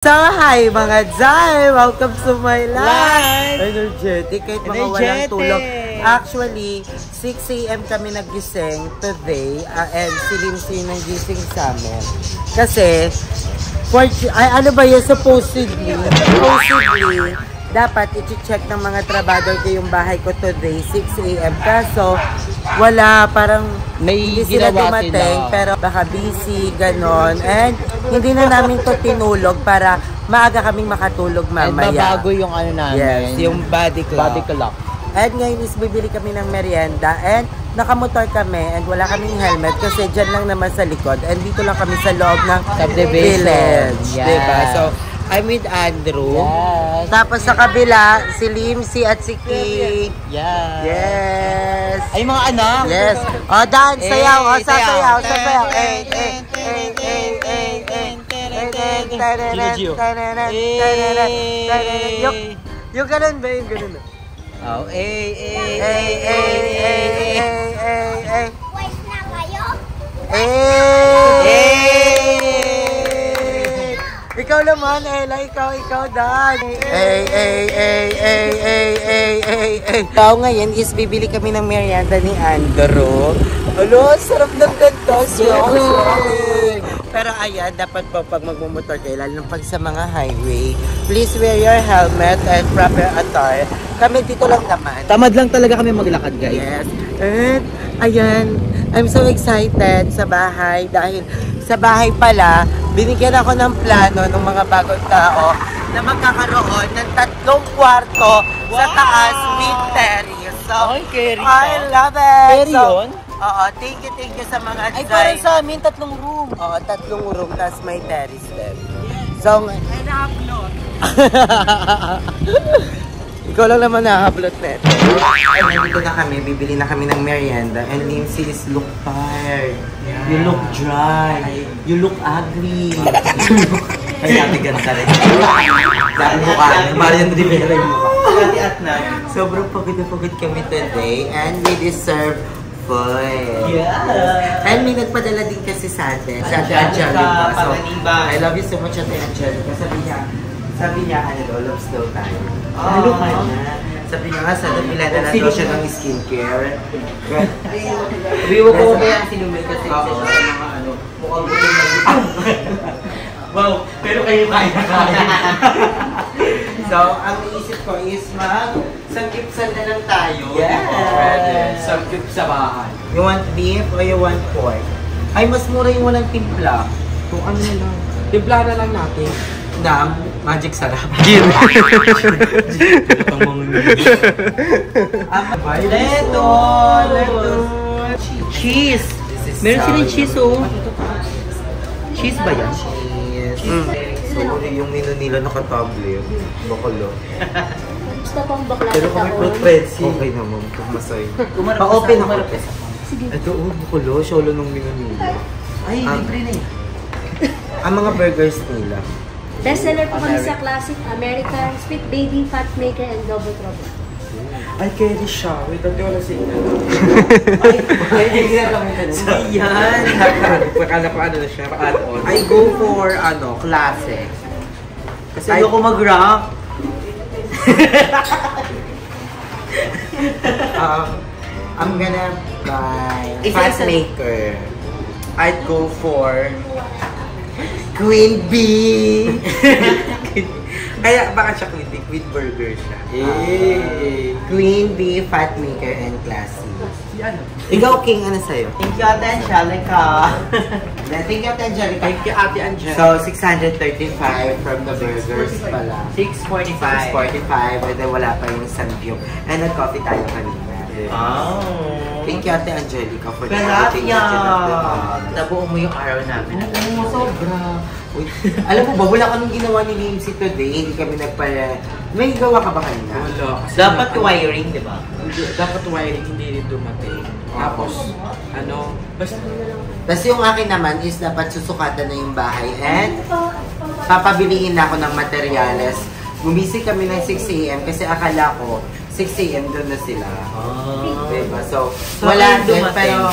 So, hi mga Zay! Welcome to my life! Energetic, kahit mga walang tulog. Actually, 6 AM kami nagising today and si Lindsay nang gising sa amin. Kasi, ano ba yun? Supposedly, dapat i-check ng mga trabador ko yung bahay ko today, 6 AM. Kaso, wala, parang hindi sila dumating, pero baka busy, ganon. And hindi na namin to tinulog para maaga kaming makatulog mamaya. And mabago yung ano namin. Yes, yung body clock. Body clock. And ngayon is bibili kami ng merienda and nakamotor kami and wala kaming helmet kasi dyan lang naman sa likod. And dito lang kami sa loob ng village. Yes. Diba? So, I'm with Andrew. Yes. Tapos sa kabila, si Limsi at si Ki. Yes. Yes. Ay, mga anak. Yes. O, dance, sayaw. O, sasayaw. Yung ganun ba? Yung ganun ba? Oh, West na kayo? Ikaw naman, Ella. Ikaw, Dan. Ikaw ngayon is bibili kami ng merienda ni Andrew. Alo, sarap ng ganito. Pero ayan, dapat po pag magmumotor kayo, lalo pag sa mga highway, please wear your helmet and proper attire. Kami dito lang naman. Tamad lang talaga kami maglakad, guys. Yes. And ayan, I'm so excited sa bahay dahil sa bahay pala, binigyan ako ng plano ng mga bagong tao na magkakaroon ng 3 kwarto sa taas with terrace. So, I love it! Carry yun? Oo, thank you sa mga Ay, parang sa amin, 3 room. Oo, 3 room, tapos may terrace din. So, ikaw lang naman nakablot net. Ay, nandito na kami, bibili na kami ng merienda. And Lindsay is look tired. Yeah. You look dry. You look ugly. Ay, dati ganda rin. Dati mukha. Marian Rivera yung mukha. Dati at na. Sobrang pagod na pagod kami today. And we deserve food. Yeah. And may nagpadala din kasi sa atin. Sa Angelica. So, I love you so much, Ate Angelica. Sabi niya, loves daw tayo. Ano ka na? Sabi niya nga, sana pila na daw siya ng skincare. Iwiwa ko ba yan sinumil kasi siya mga ano, mukhang gusto na wow, pero kayo kaya. So, ang naisip ko is sang-gipsal na lang tayo. Yes! Sang-gip sa bahay. You want beef or you want pork? Ay, mas mura yung walang timpla. Kung ano na lang. Timpla na lang natin. Na, magic sarap. Gin! Leto! Cheese! Meron silang cheese, oh. Cheese ba yan? Cheese. So, yung menu nila nakatable. Bakalo. Gusto pang bakla Pero sa kami taon. fruit pretzel. Okay naman. Masay. Pa-open ako. Ito, bakalo. Solo nung menu nila. Ay, libre na yun. Ang mga burgers nila. Bestseller po kami sa classic American, Sweet Baby, Fat Maker, and Double Trouble. Ay, carry siya. Wait, dati wala sa inyo. Ay, hindi na kami tanong. So, yan. Pakala pa ano na siya, pa-add-on. I go for, classic. Kasi ayoko mag-rock. I'm gonna buy Fat Maker. I'd go for Queen Bee. Kaya baka siya Queen Bee, Queen Burger siya. Queen Bee, Fat Maker, and Classy. Ikaw, King, ano sa'yo? Thank you, Ate Angelica. Thank you, Ate Angelica. Thank you, Ate Angelica. So, 635 from the burgers pala. 645. 645, and then wala pa yung samgyup. And nag-coffee tayo kanina. Oh. Thank you, Ate Angelica, for Gracias. everything. Nabuo mo yung araw namin. Oo, sobra. Uy, alam mo ba, wala kaming ginawa ni Lindsay today. Hindi kami May gawa ka ba kanina? Wala. Dapat wiring, di ba? Dapat wiring, hindi rin dumating. Tapos, basta... Tapos yung akin naman is dapat susukatan na yung bahay. And papabilihin na ako ng materyales. Gumising kami ng 6 AM kasi akala ko 6 AM doon na sila. Diba? So wala din, pero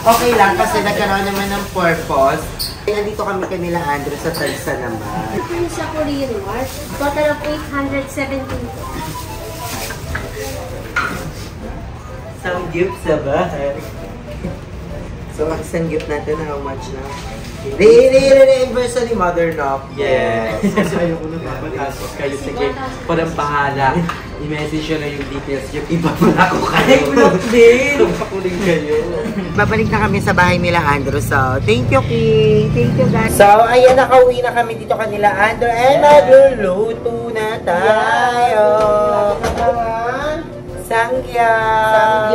okay lang kasi nagkaroon naman ng purpose. Nandito kami kanila, Andrew, sa Talsa naman. Ito yung sa Korean War. Total of 817 po. Some gift sa bahay. So, isang gift natin, how much na? Re-anniversary Mother Knock. Yes. Kasi ayoko na papatasok kayo. Sige, parang bahala. I-message nyo na yung details yung iba pala ko kayo. Ay, block din! Pakuling kayo. Babalik na kami sa bahay nila, Andrew. So, thank you, King. Thank you, guys. So, ayan, nakauwi na kami dito kanila, Andrew. And magluluto na tayo. Sangyap!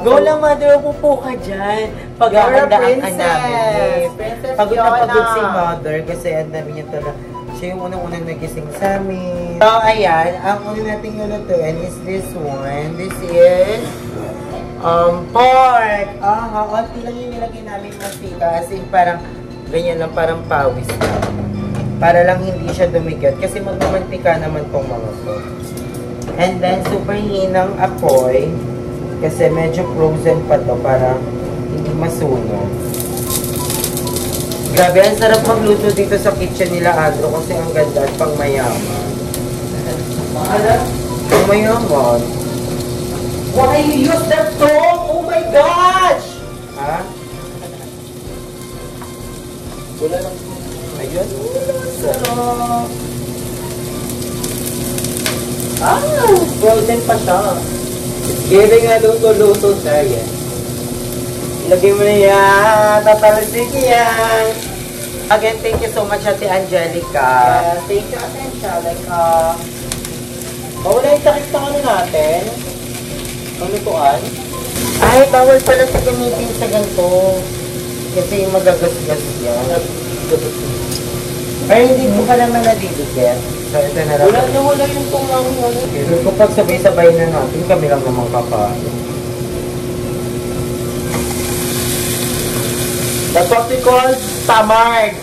Go lang, Mother. Upo ka dyan. Pag-aandaan ka namin. Pagod na pagod si Mother kasi ang dami niya talaga. Siya yung unang-unang nagising sa amin. So, ayan. Ang una nating lulutuin is this one. This is pork. Konti lang yung nilagay namin masika. As in, parang ganyan lang, parang pawis lang. Para lang hindi siya dumigat. Kasi magmamantika naman tong mga to. And then, super hinang apoy. Kasi medyo frozen pa to para hindi masunog. Grabe, ang sarap magluto dito sa kitchen nila, Andrew. Kasi ang ganda at pang mayaman. Pang mayaman. Why you use that song? Oh my gosh! Ha? Wala lang. Ayun. Sarap. Frozen pa siya. It's giving a luto-luto tayo. Ilagay mo na yan. Tatalsik yan. Again, thank you so much, Ate Angelica. Yeah, thank you, Ate Angelica. Mawala yung takip na ano natin. Paglutuan. Ay, bawal pala sa gamitin sa ganito. Kasi magagas-gas yan. Ay, hindi mo pa naman nadidigyan. So, ito na lang. Wala yung tumang ano. Pero kung pag sabay-sabay na natin, kami lang naman kakain. That's what we call tamard.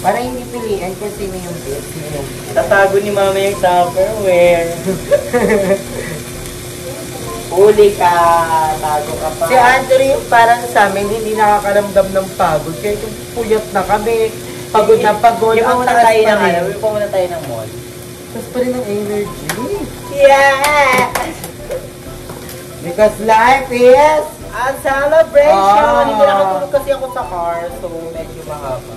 Para hindi pilihan kung sino yung best, sino yung Tatago ni Mama yung Tupperware. Huli ka, tago ka pa. Si Andrew yung parang sa amin, hindi nakakaramdam ng pagod. Kaya kung puyat na kami, pagod na pagod. Yung pumunta tayo ng ano, yung pumunta tayo ng mall. Tapos pa rin ang energy. Yeah! Because life is A celebration! Ah. Hindi nakatulog kasi ako sa car, so medyo mahaba.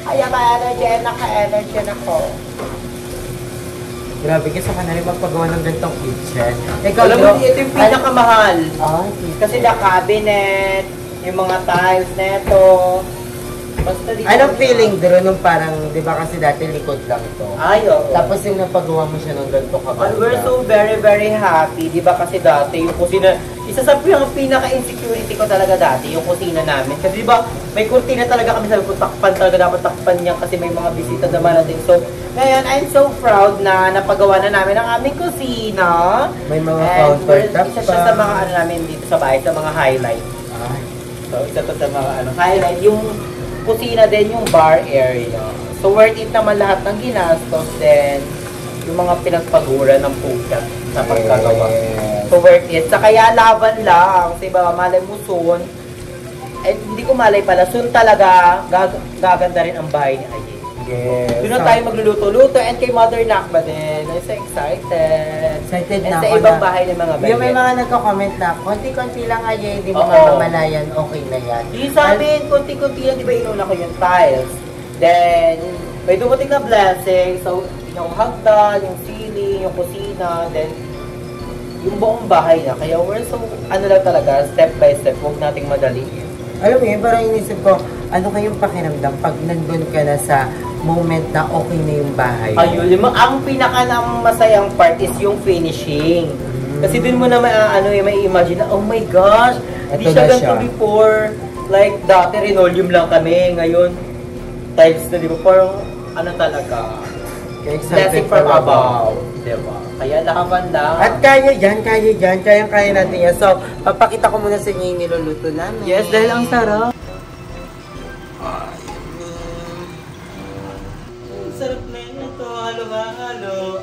Kaya ka-energy ako. grabe kasi ka na rin magpagawa ng gantong kitchen. Ikaw, Alam mo, ito yung pinakamahal. Kasi the cabinet, yung mga tiles neto. Basta dito. Anong feeling doon nung parang, di ba kasi dati likod lang to? Ay, oo. Tapos yung napagawa mo siya ng ganito And we're so very, very happy. Di ba kasi dati yung kusina, isa sa pinaka-insecurity ko talaga dati, yung kusina namin. Kasi di ba, may kurtina talaga kami, sabi ko, takpan talaga, dapat takpan niya kasi may mga bisita naman natin. So, ngayon, I'm so proud na napagawa na namin ang aming kusina. May mga And countertop isa siya sa mga ano namin dito sa bahay, sa mga highlight. So, isa to sa mga ano, highlight. Yung kusina din, yung bar area. So, worth it naman lahat ng ginastos. Then, yung mga pinagpagura ng pugat sa pagkagawa. So, worth it. Sa kaya laban lang. Kasi ba, malay mo soon. Eh, hindi ko malay pala. Soon talaga, gaganda rin ang bahay ni Aye. Yes. Doon na tayo magluluto-luto. And kay Mother Nakba din. I'm so excited. Excited And na sa ako ibang na. bahay ng mga bayan. Yung may mga nagko-comment na, konti-konti lang ay hindi mo Oo. mamamalayan, okay na yan. Yung sa amin, kunti-kunti lang, di ba inuna ko yung tiles. Then, may dumating na blessing. So, yung hagdan, yung ceiling, yung kusina, then, yung buong bahay na. Kaya we're so, ano lang talaga, step by step, huwag nating madaliin. Alam mo yun, parang inisip ko, ano kayong pakiramdam pag nandun ka na sa moment na okay na yung bahay? Ayun, ang pinaka ng masayang part is yung finishing. Kasi dun mo na may imagine na, oh my gosh, Ito di siya na ganito siya. before. Like, dati Rinolium lang kami, ngayon, tiles na, di ba? Parang, ano talaga, Kaya excited blessing from talaga. above. Diba? Kaya lakaban lang. At kaya natin yan. So, papakita ko muna sa inyo yung niluluto namin. Yes, dahil ang sarap. Ang sarap na yun ito. Halo-halo.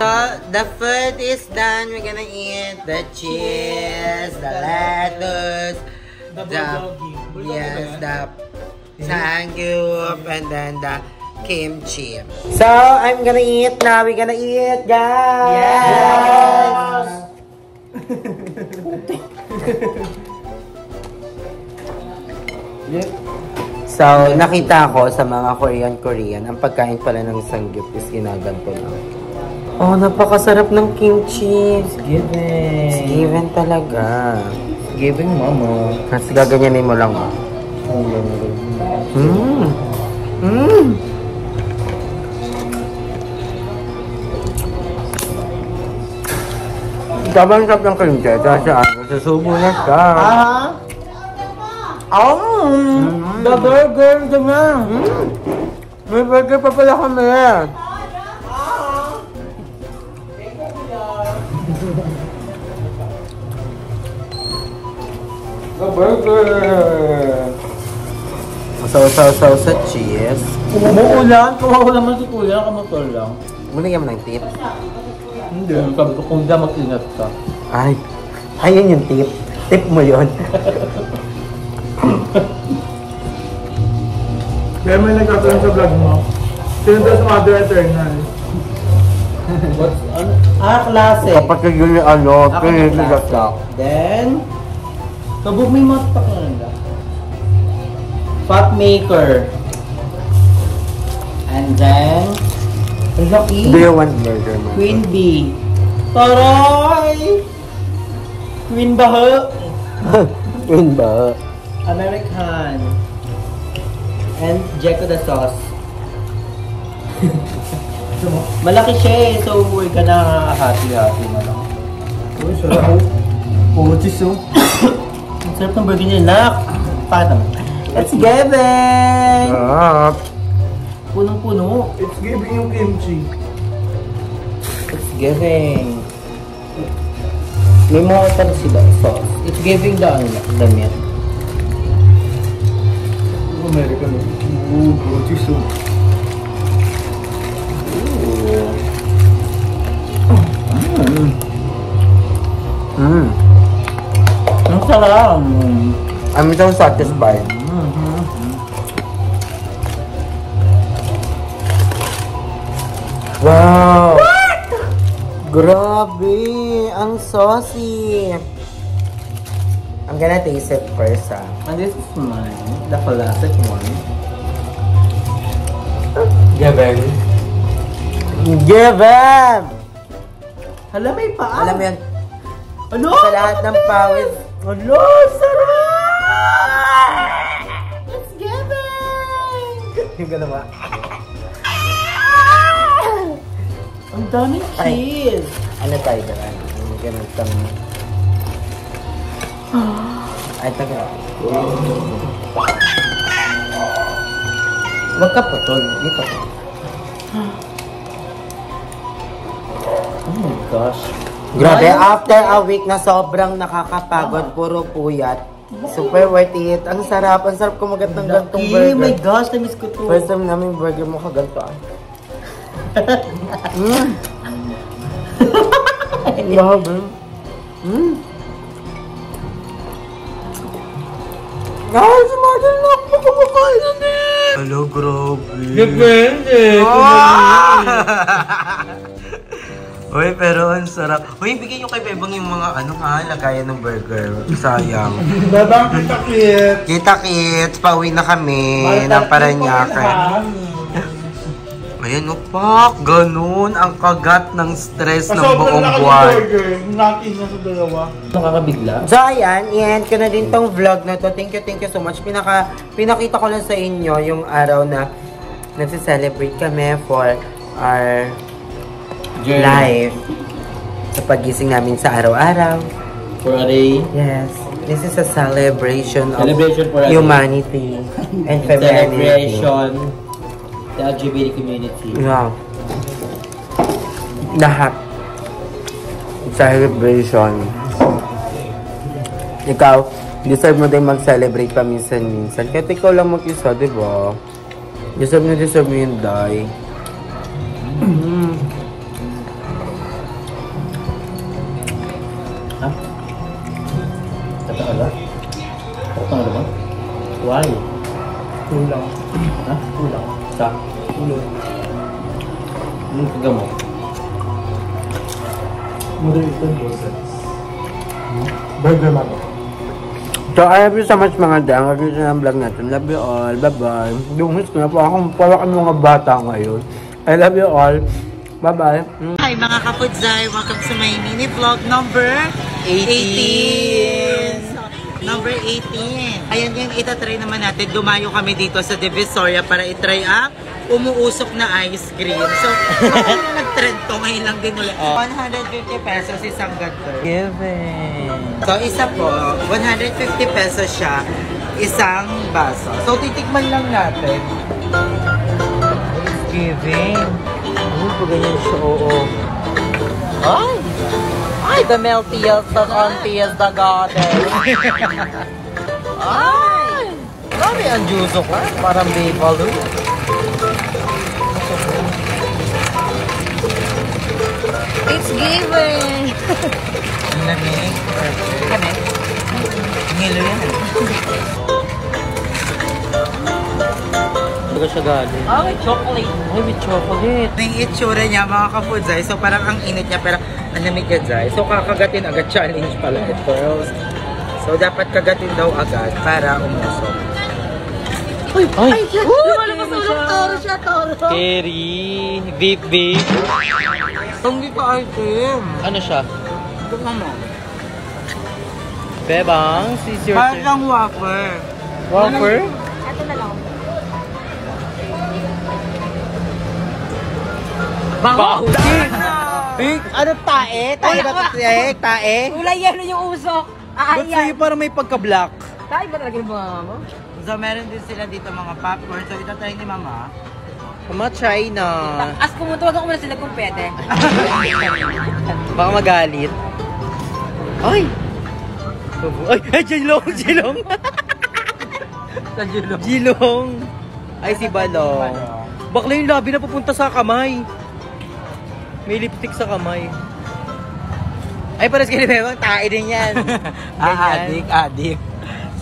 So, the food is done. We're gonna eat the cheese, the lettuce, The bulgogi. Yes, the sangyup and then the kimchi. So, I'm gonna eat now. We're gonna eat, guys! Yes! So, nakita ko sa mga Korean, ang pagkain pala ng sangyup is ginaganto lang. Oh, napakasarap ng kimchi. It's given. It's given talaga. Giving mama. Kasi gaganyanin mo lang. Sabang sarap ng kimchi. Susubo na siya. The burger naman. May burger pa pala kami. The burger. Saw sa cheese. Umuulan. Kawawa naman si kuya. Kamotor lang. Munigyan mo ng tip. Hindi. Sabi ko kung da mag-ingat ka. Ay, ayun yung tip. Tip mo yun. Kaya may nagkakaroon sa vlog mo. Sinunod sa Mother Eternal. What's ano? Klase. Kapatid yun yung ano, Ako na klase. Then, kabog may matak na nila. Pot maker. And then, ang laki. Do you want burger, man? Queen bee. Taray! Queen baho. Queen ba? American. And Jeko the sauce. Malaki siya eh, so we're gonna hati-hati na lang. Uy, sarap. Puro cheese oh. Ang sarap ng burger nila. Paano? Let's give it! Sarap. Punong-puno. It's giving yung kimchi. It's giving. May mga talo sila sauce. It's giving the meat. American oh. Ooh, puro cheese oh. Ang sarap. I'm so satisfied. Wow! What? Grabe! Ang saucy! I'm gonna taste it first, ah. And this is mine. The classic one. Given. Given! Hala, may paa. Alam mo yan, Ano? sa lahat ng pawis. Ano? Sarap! It's giving! Yung gano'n ba? Ang daming cheese. Ano tayo ba? Yung gano'n tang... Ay, taga. Huwag ka putol. Dito ka. Oh my gosh. Grabe, after a week na sobrang nakakapagod, puro puyat. Super worth it. Ang sarap kumagat ng gantong Oh burger. my gosh, na-miss ko to. First time namin burger mo kaganto ah. Grabe. Ay, si Martin na ako kumakain na din. Hello, grabe. Depende. Uy, pero ang sarap. Uy, bigyan nyo kay Bebang yung mga ano ha, lagayan ng burger. Sayang. Babang kita-kit. Kita kits, pauwi na kami ng Paranaque. Ayan o pak, ganun ang kagat ng stress ng buong buwan. Natin na sa dalawa. Nakakabigla. So ayan, i-end ko na din tong vlog na to. Thank you so much. Pinakita ko lang sa inyo yung araw na nagse-celebrate kami for our life. Sa pagising namin sa araw-araw. For a day. Yes. This is a celebration of For a humanity and femininity. Celebration. The LGBT community. Yeah. Lahat. Celebration. Ikaw, deserve mo din mag-celebrate paminsan-minsan. Kahit ikaw lang mag-isa, diba? Deserve mo yun, Day. Ha? Tataala? Tataala ba? Why? Kulang. Ha? Kulang. Sa? Kulang. Anong kagamo? Moderated boses. Burger man. So, I love you so much mga dang. Love you sa vlog natin. Love you all. Bye-bye. Dungis ko na po akong parang mga bata ngayon. I love you all. Bye-bye. Hi mga kapudzay! Welcome to my mini vlog number 18! Number 18. Ayan yung itatry naman natin. Dumayo kami dito sa Divisoria para itry ang umuusok na ice cream. So, nag-trend to ngayon lang din ulit. 150 pesos isang ganito. Given. So, isa po, 150 pesos siya, isang baso. So, titikman lang natin. Giving. Ano pa ganyan siya? Oo. Ay! Ay, the meltiest, the auntiest, the goddess. Ay! Grabe ang juice ko. Parang babaloo. It's giving! Ang lamig. Kami? Ngilo yan. Baga siya galing. Ah, may chocolate. Ay, may chocolate. Yung itsura niya mga kapudzay, so parang ang init niya pero ang lamig niya dry. So kakagatin agad, challenge pala ito. So dapat kagatin daw agad para umusok. Ay! Ay! Lumalabas ulang toro siya, toro. Kerry! Vape, vape. Hindi ka item. Ano siya? Ito mo. Bebang, sis your turn. Parang wafer. Wafer? Ito na lang. Baho! Big! Ano tae? Tae ba ito? Tae? Kulay yelo yung usok. Ba't sa'yo parang may pagka-black? Tayo ba talaga yung mga mo? So meron din sila dito mga popcorn. So itatry ni Mama. Mama, try na. As kumutuwag ako muna sila kung pwede. Baka magalit. Ay! Ay! Ay! Jilong! Jilong! Sa Jilong. Jilong! Ay, si Balong. Bakla yung labi na pupunta sa kamay. May lipstick sa kamay. Ay, pares kayo ni Bebang, tae din yan. Adik.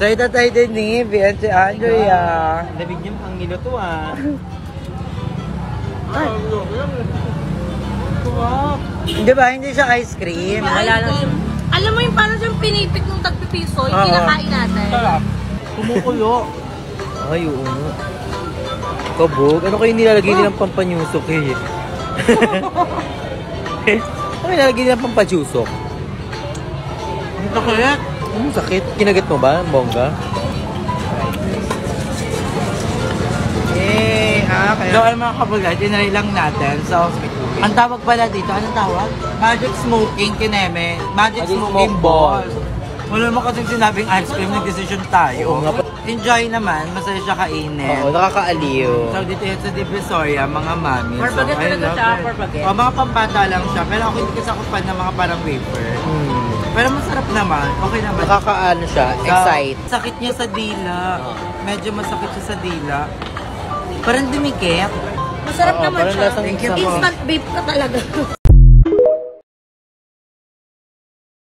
So itatry din ni Bian si Andrea. Labig niya ang ngilo to ah. Di ba? Hindi siya ice cream. Wala lang. Alam mo yung parang siyang pinipit ng tagpipiso, yung kinakain natin. Kumukulo. Ay, oo nga. Kabog, ano kayo nilalagay nilang pampanyusok eh? Ano nilalagay nilang pampanyusok? Ito kaya? Sakit. Kinagat mo ba, bongga? So, ay mga kabulay, tinry lang natin. So, ang tawag pala dito, anong tawag? Magic Smoking Kineme. Magic Smoking Balls. Wala naman kasing sinabing ice cream, nag-decision tayo. Oo nga po. Enjoy naman, masaya siya kainin. Oo, nakakaaliw. So, dito yan sa Divisoria, mga mami. Forbaget I talaga love siya, it. forbaget. O, mga pampata lang siya. Pero ako hindi kasi ako fan ng mga parang wafer. Pero masarap naman. Okay naman. Nakakaano siya, excite. Sakit niya sa dila. Medyo masakit siya sa dila. Parang dumikit. Masarap Oo, naman parang siya. lasang Thank you po. Instant beef ka talaga.